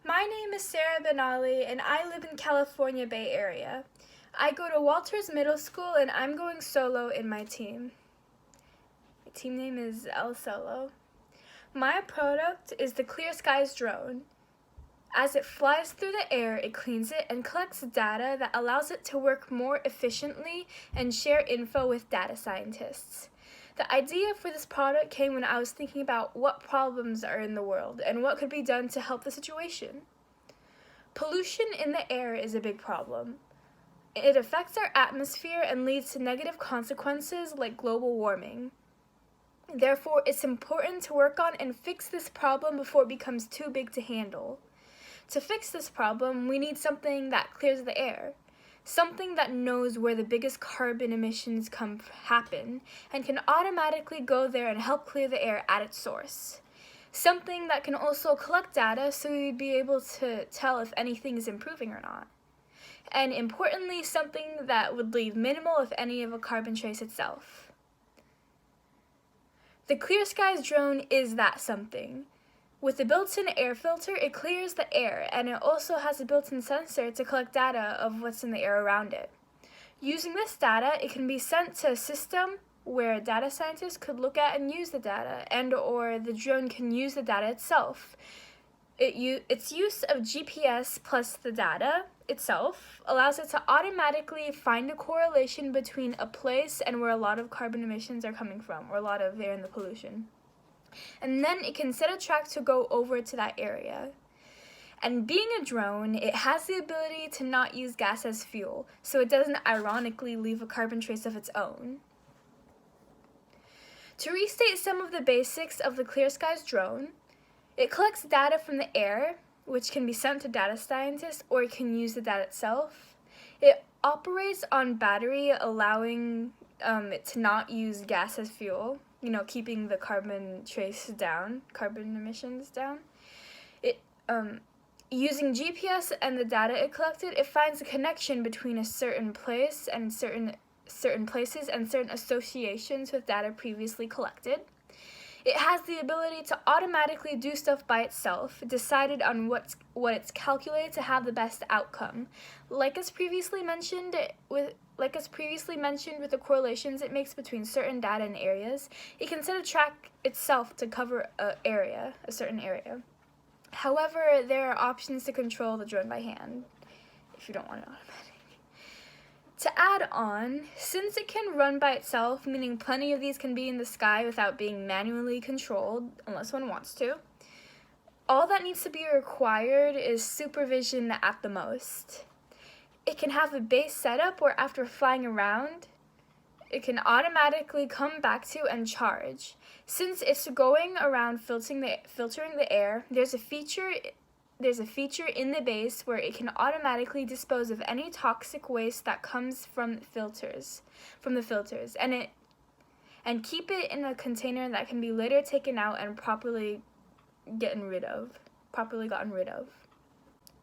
My name is Sarah Benali and I live in California Bay Area. I go to Walters Middle School and I'm going solo in my team. My team name is El Solo. My product is the Clear Skies drone. As it flies through the air, it cleans it and collects data that allows it to work more efficiently and share info with data scientists. The idea for this product came when I was thinking about what problems are in the world and what could be done to help the situation. Pollution in the air is a big problem. It affects our atmosphere and leads to negative consequences like global warming. Therefore, it's important to work on and fix this problem before it becomes too big to handle. To fix this problem, we need something that clears the air. Something that knows where the biggest carbon emissions happen and can automatically go there and help clear the air at its source. Something that can also collect data so we'd be able to tell if anything is improving or not. And importantly, something that would leave minimal, if any, of a carbon trace itself. The Clear Skies drone is that something. With the built-in air filter, it clears the air, and it also has a built-in sensor to collect data of what's in the air around it. Using this data, it can be sent to a system where data scientists could look at and use the data, and/or the drone can use the data itself. Its use of GPS plus the data itself allows it to automatically find a correlation between a place and where a lot of carbon emissions are coming from, or a lot of air in the pollution. And then it can set a track to go over to that area. And being a drone, it has the ability to not use gas as fuel, so it doesn't ironically leave a carbon trace of its own. To restate some of the basics of the Clear Skies drone, it collects data from the air, which can be sent to data scientists, or it can use the data itself. It operates on battery, allowing it to not use gas as fuel, keeping the carbon emissions down. Using GPS and the data it collected, it finds a connection between a certain place and certain places and certain associations with data previously collected. It has the ability to automatically do stuff by itself, decided on what it's calculated to have the best outcome. Like as previously mentioned with the correlations it makes between certain data and areas, it can set a track itself to cover a certain area. However, there are options to control the drone by hand, if you don't want it automatic. To add on, since it can run by itself, meaning plenty of these can be in the sky without being manually controlled, unless one wants to, all that needs to be required is supervision at the most. It can have a base setup where after flying around, it can automatically come back to and charge. Since it's going around filtering the air, there's a feature in the base where it can automatically dispose of any toxic waste that comes from the filters, and keep it in a container that can be later taken out and properly gotten rid of.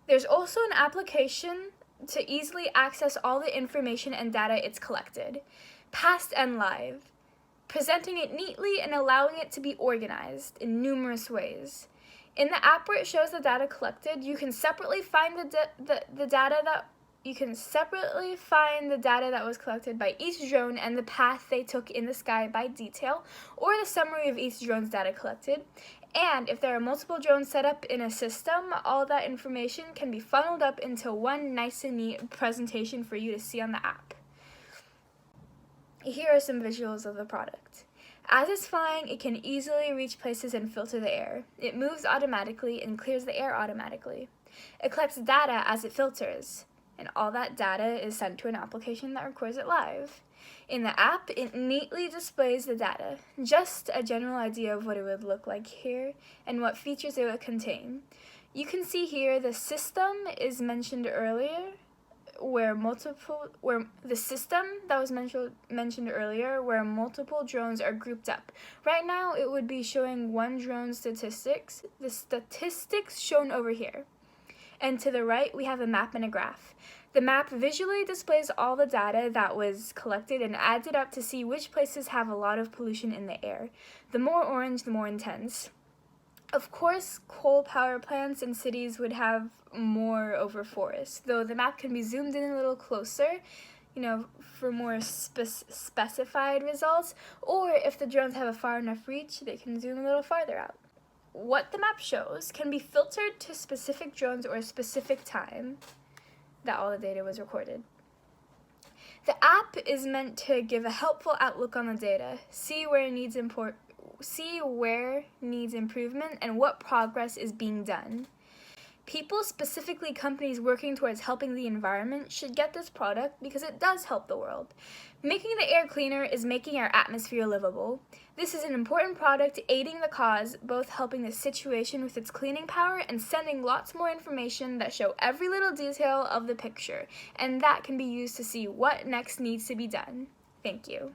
There's also an application to easily access all the information and data it's collected, past and live, presenting it neatly and allowing it to be organized in numerous ways. In the app where it shows the data collected, you can separately find the data that was collected by each drone and the path they took in the sky by detail, or the summary of each drone's data collected. And if there are multiple drones set up in a system, all that information can be funneled up into one nice and neat presentation for you to see on the app. Here are some visuals of the product. As it's flying, it can easily reach places and filter the air. It moves automatically and clears the air automatically. It collects data as it filters, and all that data is sent to an application that records it live. In the app, it neatly displays the data, just a general idea of what it would look like here and what features it would contain. You can see here the system is mentioned earlier, where multiple drones are grouped up. Right now, it would be showing one drone statistics, the statistics shown over here. And to the right, we have a map and a graph. The map visually displays all the data that was collected and adds it up to see which places have a lot of pollution in the air. The more orange, the more intense. Of course, coal power plants in cities would have more over forests, though the map can be zoomed in a little closer, for more specified results, or if the drones have a far enough reach, they can zoom a little farther out. What the map shows can be filtered to specific drones or a specific time that all the data was recorded. The app is meant to give a helpful outlook on the data, see where needs improvement, and what progress is being done. People, specifically companies working towards helping the environment, should get this product because it does help the world. Making the air cleaner is making our atmosphere livable. This is an important product aiding the cause, both helping the situation with its cleaning power and sending lots more information that show every little detail of the picture, and that can be used to see what next needs to be done. Thank you.